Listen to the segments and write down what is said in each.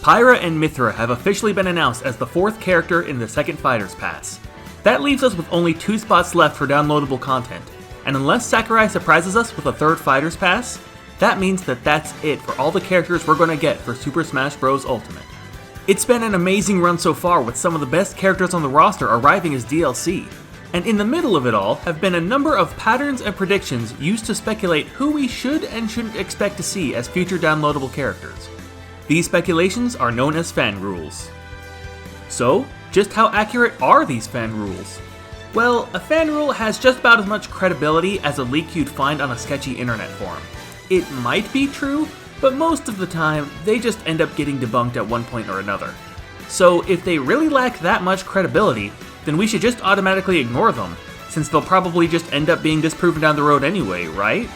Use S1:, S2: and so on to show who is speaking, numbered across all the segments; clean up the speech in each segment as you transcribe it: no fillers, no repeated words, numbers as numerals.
S1: Pyra and Mithra have officially been announced as the 4th character in the second Fighters Pass. That leaves us with only 2 spots left for downloadable content, and unless Sakurai surprises us with a 3rd Fighters Pass, that means that that's it for all the characters we're gonna get for Super Smash Bros. Ultimate. It's been an amazing run so far, with some of the best characters on the roster arriving as DLC, and in the middle of it all have been a number of patterns and predictions used to speculate who we should and shouldn't expect to see as future downloadable characters. These speculations are known as fan rules. So, just how accurate are these fan rules? Well, a fan rule has just about as much credibility as a leak you'd find on a sketchy internet forum. It might be true, but most of the time, they just end up getting debunked at one point or another. So if they really lack that much credibility, then we should just automatically ignore them, since they'll probably just end up being disproven down the road anyway, right?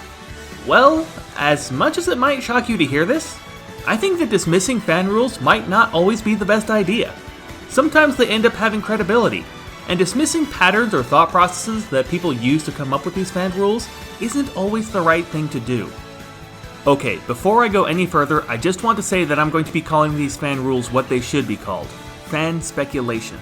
S1: Well, as much as it might shock you to hear this, I think that dismissing fan rules might not always be the best idea. Sometimes they end up having credibility, and dismissing patterns or thought processes that people use to come up with these fan rules isn't always the right thing to do. Okay, before I go any further, I just want to say that I'm going to be calling these fan rules what they should be called: fan speculation.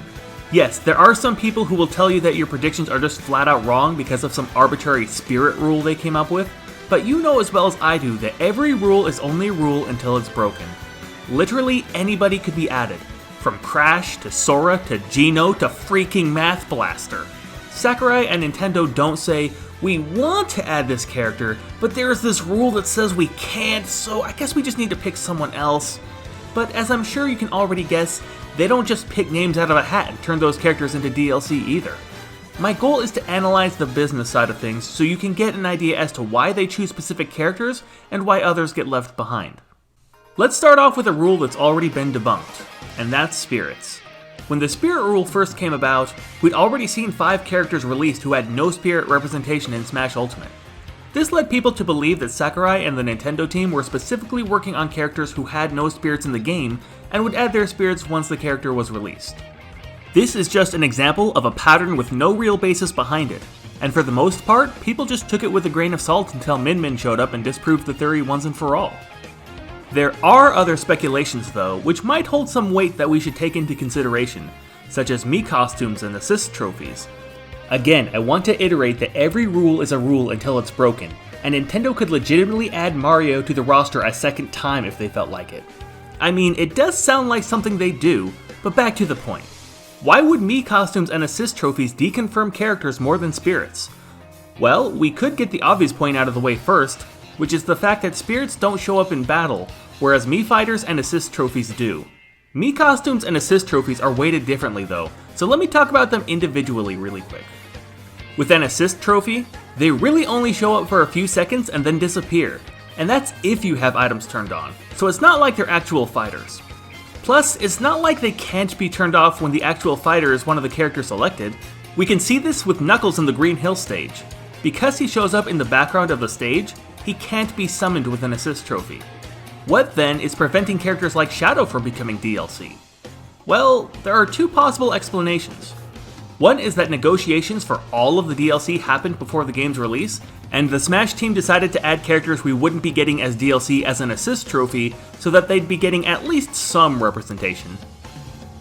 S1: Yes, there are some people who will tell you that your predictions are just flat out wrong because of some arbitrary spirit rule they came up with, but you know as well as I do that every rule is only a rule until it's broken. Literally anybody could be added, from Crash to Sora to Geno to freaking Math Blaster. Sakurai and Nintendo don't say, we want to add this character, but there's this rule that says we can't, so I guess we just need to pick someone else. But as I'm sure you can already guess, they don't just pick names out of a hat and turn those characters into DLC either. My goal is to analyze the business side of things so you can get an idea as to why they choose specific characters and why others get left behind. Let's start off with a rule that's already been debunked, and that's spirits. When the spirit rule first came about, we'd already seen 5 characters released who had no spirit representation in Smash Ultimate. This led people to believe that Sakurai and the Nintendo team were specifically working on characters who had no spirits in the game and would add their spirits once the character was released. This is just an example of a pattern with no real basis behind it, and for the most part, people just took it with a grain of salt until Min Min showed up and disproved the theory once and for all. There are other speculations though, which might hold some weight that we should take into consideration, such as Mii costumes and assist trophies. Again, I want to iterate that every rule is a rule until it's broken, and Nintendo could legitimately add Mario to the roster a second time if they felt like it. I mean, it does sound like something they do, but back to the point. Why would Mii costumes and assist trophies deconfirm characters more than spirits? Well, we could get the obvious point out of the way first, which is the fact that spirits don't show up in battle, whereas Mii fighters and assist trophies do. Mii costumes and assist trophies are weighted differently though, so let me talk about them individually really quick. With an assist trophy, they really only show up for a few seconds and then disappear, and that's if you have items turned on, so it's not like they're actual fighters. Plus, it's not like they can't be turned off when the actual fighter is one of the characters selected. We can see this with Knuckles in the Green Hill stage. Because he shows up in the background of the stage, he can't be summoned with an assist trophy. What then is preventing characters like Shadow from becoming DLC? Well, there are 2 possible explanations. One is that negotiations for all of the DLC happened before the game's release, and the Smash team decided to add characters we wouldn't be getting as DLC as an assist trophy so that they'd be getting at least some representation.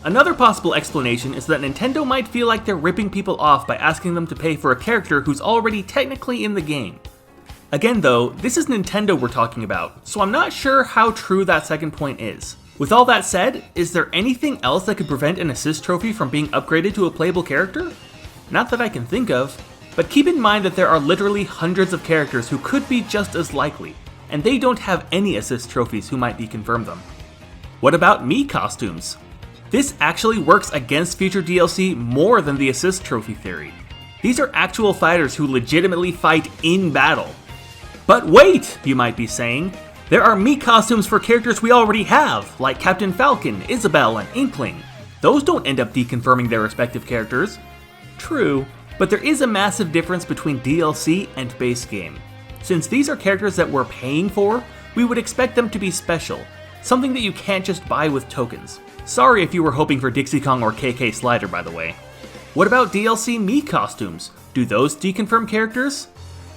S1: Another possible explanation is that Nintendo might feel like they're ripping people off by asking them to pay for a character who's already technically in the game. Again though, this is Nintendo we're talking about, so I'm not sure how true that second point is. With all that said, is there anything else that could prevent an assist trophy from being upgraded to a playable character? Not that I can think of, but keep in mind that there are literally hundreds of characters who could be just as likely, and they don't have any assist trophies who might deconfirm them. What about Mii costumes? This actually works against future DLC more than the assist trophy theory. These are actual fighters who legitimately fight in battle. But wait, you might be saying, there are Mii costumes for characters we already have, like Captain Falcon, Isabelle, and Inkling. Those don't end up deconfirming their respective characters. True, but there is a massive difference between DLC and base game. Since these are characters that we're paying for, we would expect them to be special, something that you can't just buy with tokens. Sorry if you were hoping for Dixie Kong or KK Slider, by the way. What about DLC Mii costumes? Do those deconfirm characters?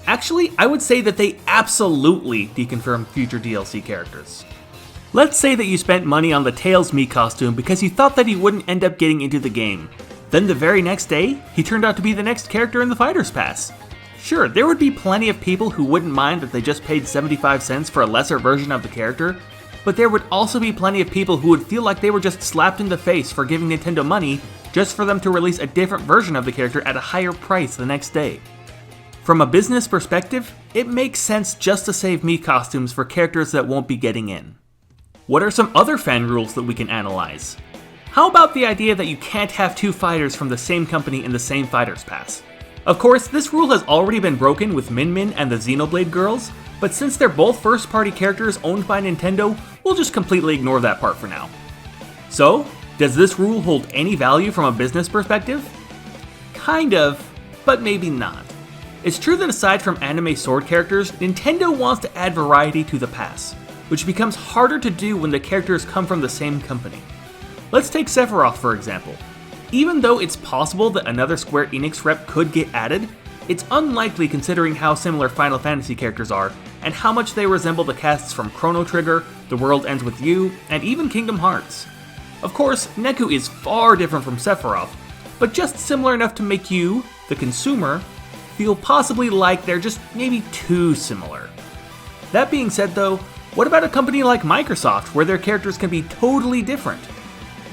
S1: Actually, I would say that they absolutely deconfirm future DLC characters. Let's say that you spent money on the Tails Mii costume because you thought that he wouldn't end up getting into the game. Then the very next day, he turned out to be the next character in the Fighter's Pass. Sure, there would be plenty of people who wouldn't mind that they just paid 75 cents for a lesser version of the character, but there would also be plenty of people who would feel like they were just slapped in the face for giving Nintendo money just for them to release a different version of the character at a higher price the next day. From a business perspective, it makes sense just to save Mii costumes for characters that won't be getting in. What are some other fan rules that we can analyze? How about the idea that you can't have two fighters from the same company in the same Fighter's Pass? Of course, this rule has already been broken with Min Min and the Xenoblade girls, but since they're both first-party characters owned by Nintendo, we'll just completely ignore that part for now. So, does this rule hold any value from a business perspective? Kind of, but maybe not. It's true that aside from anime sword characters, Nintendo wants to add variety to the pass, which becomes harder to do when the characters come from the same company. Let's take Sephiroth for example. Even though it's possible that another Square Enix rep could get added, it's unlikely considering how similar Final Fantasy characters are, and how much they resemble the casts from Chrono Trigger, The World Ends With You, and even Kingdom Hearts. Of course, Neku is far different from Sephiroth, but just similar enough to make you, the consumer, feel possibly like they're just maybe too similar. That being said though, what about a company like Microsoft where their characters can be totally different?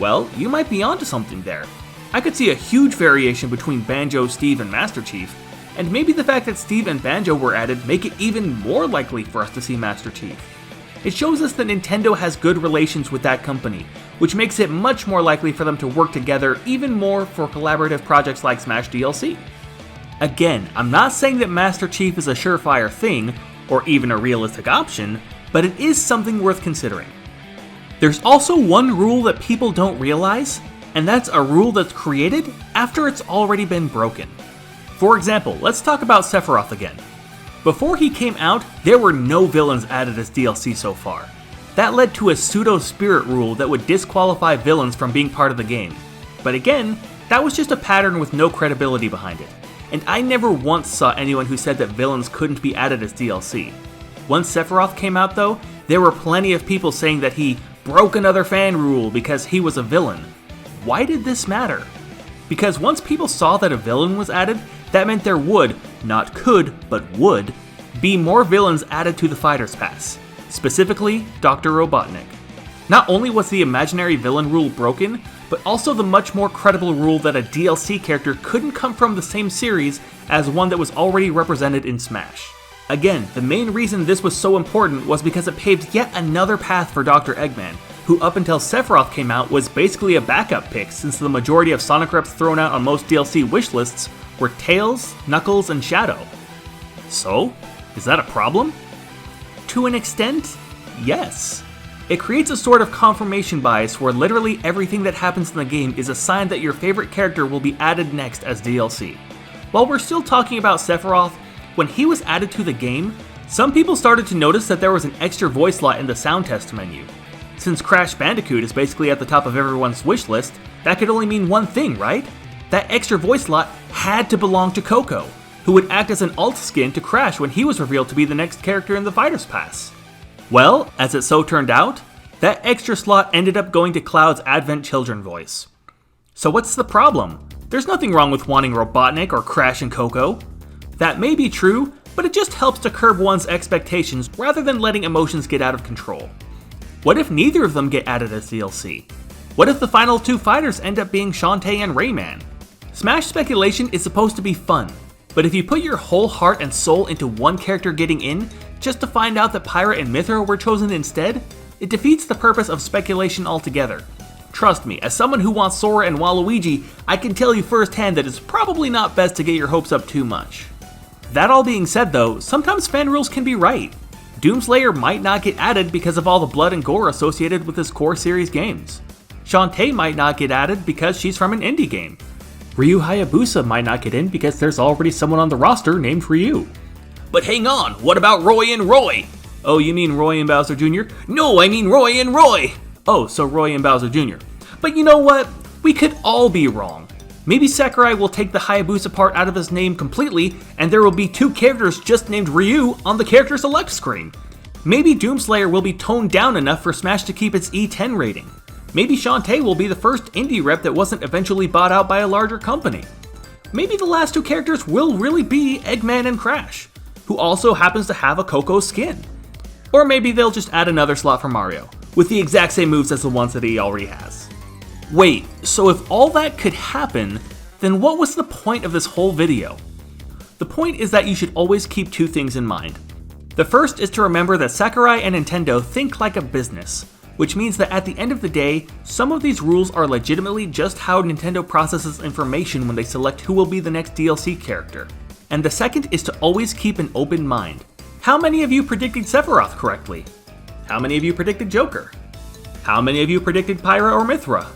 S1: Well, you might be onto something there. I could see a huge variation between Banjo, Steve, and Master Chief, and maybe the fact that Steve and Banjo were added make it even more likely for us to see Master Chief. It shows us that Nintendo has good relations with that company, which makes it much more likely for them to work together even more for collaborative projects like Smash DLC. Again, I'm not saying that Master Chief is a surefire thing, or even a realistic option, but it is something worth considering. There's also one rule that people don't realize, and that's a rule that's created after it's already been broken. For example, let's talk about Sephiroth again. Before he came out, there were no villains added as DLC so far. That led to a pseudo-spirit rule that would disqualify villains from being part of the game. But again, that was just a pattern with no credibility behind it, and I never once saw anyone who said that villains couldn't be added as DLC. Once Sephiroth came out though, there were plenty of people saying that he broke another fan rule because he was a villain. Why did this matter? Because once people saw that a villain was added, that meant there would, not could, but would, be more villains added to the Fighter's Pass, specifically Dr. Robotnik. Not only was the imaginary villain rule broken, but also the much more credible rule that a DLC character couldn't come from the same series as one that was already represented in Smash. Again, the main reason this was so important was because it paved yet another path for Dr. Eggman, who up until Sephiroth came out was basically a backup pick since the majority of Sonic reps thrown out on most DLC wishlists were Tails, Knuckles, and Shadow. So, is that a problem? To an extent, yes. It creates a sort of confirmation bias where literally everything that happens in the game is a sign that your favorite character will be added next as DLC. While we're still talking about Sephiroth, when he was added to the game, some people started to notice that there was an extra voice slot in the sound test menu. Since Crash Bandicoot is basically at the top of everyone's wish list, that could only mean one thing, right? That extra voice slot had to belong to Coco, who would act as an alt skin to Crash when he was revealed to be the next character in the Fighter's Pass. Well, as it so turned out, that extra slot ended up going to Cloud's Advent Children voice. So what's the problem? There's nothing wrong with wanting Robotnik or Crash and Coco. That may be true, but it just helps to curb one's expectations rather than letting emotions get out of control. What if neither of them get added as DLC? What if the final two fighters end up being Shantae and Rayman? Smash speculation is supposed to be fun, but if you put your whole heart and soul into one character getting in, just to find out that Pyra and Mythra were chosen instead, it defeats the purpose of speculation altogether. Trust me, as someone who wants Sora and Waluigi, I can tell you firsthand that it's probably not best to get your hopes up too much. That all being said though, sometimes fan rules can be right. Doomslayer might not get added because of all the blood and gore associated with his core series games. Shantae might not get added because she's from an indie game. Ryu Hayabusa might not get in because there's already someone on the roster named Ryu. But hang on, what about Roy and Roy? Oh, you mean Roy and Bowser Jr.? No, I mean Roy and Roy! Oh, so Roy and Bowser Jr. But you know what? We could all be wrong. Maybe Sakurai will take the Hayabusa part out of his name completely, and there will be two characters just named Ryu on the character select screen. Maybe Doomslayer will be toned down enough for Smash to keep its E10 rating. Maybe Shantae will be the first indie rep that wasn't eventually bought out by a larger company. Maybe the last two characters will really be Eggman and Crash, who also happens to have a Coco skin. Or maybe they'll just add another slot for Mario, with the exact same moves as the ones that he already has. Wait, so if all that could happen, then what was the point of this whole video? The point is that you should always keep two things in mind. The first is to remember that Sakurai and Nintendo think like a business, which means that at the end of the day, some of these rules are legitimately just how Nintendo processes information when they select who will be the next DLC character. And the second is to always keep an open mind. How many of you predicted Sephiroth correctly? How many of you predicted Joker? How many of you predicted Pyra or Mithra?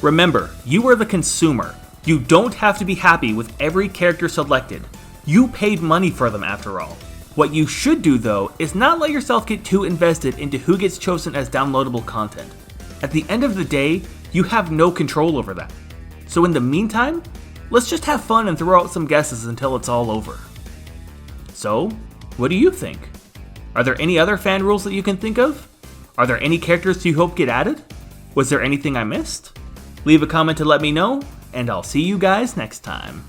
S1: Remember, you are the consumer. You don't have to be happy with every character selected. You paid money for them after all. What you should do though is not let yourself get too invested into who gets chosen as downloadable content. At the end of the day, you have no control over that. So in the meantime, let's just have fun and throw out some guesses until it's all over. So, what do you think? Are there any other fan rules that you can think of? Are there any characters you hope get added? Was there anything I missed? Leave a comment to let me know, and I'll see you guys next time.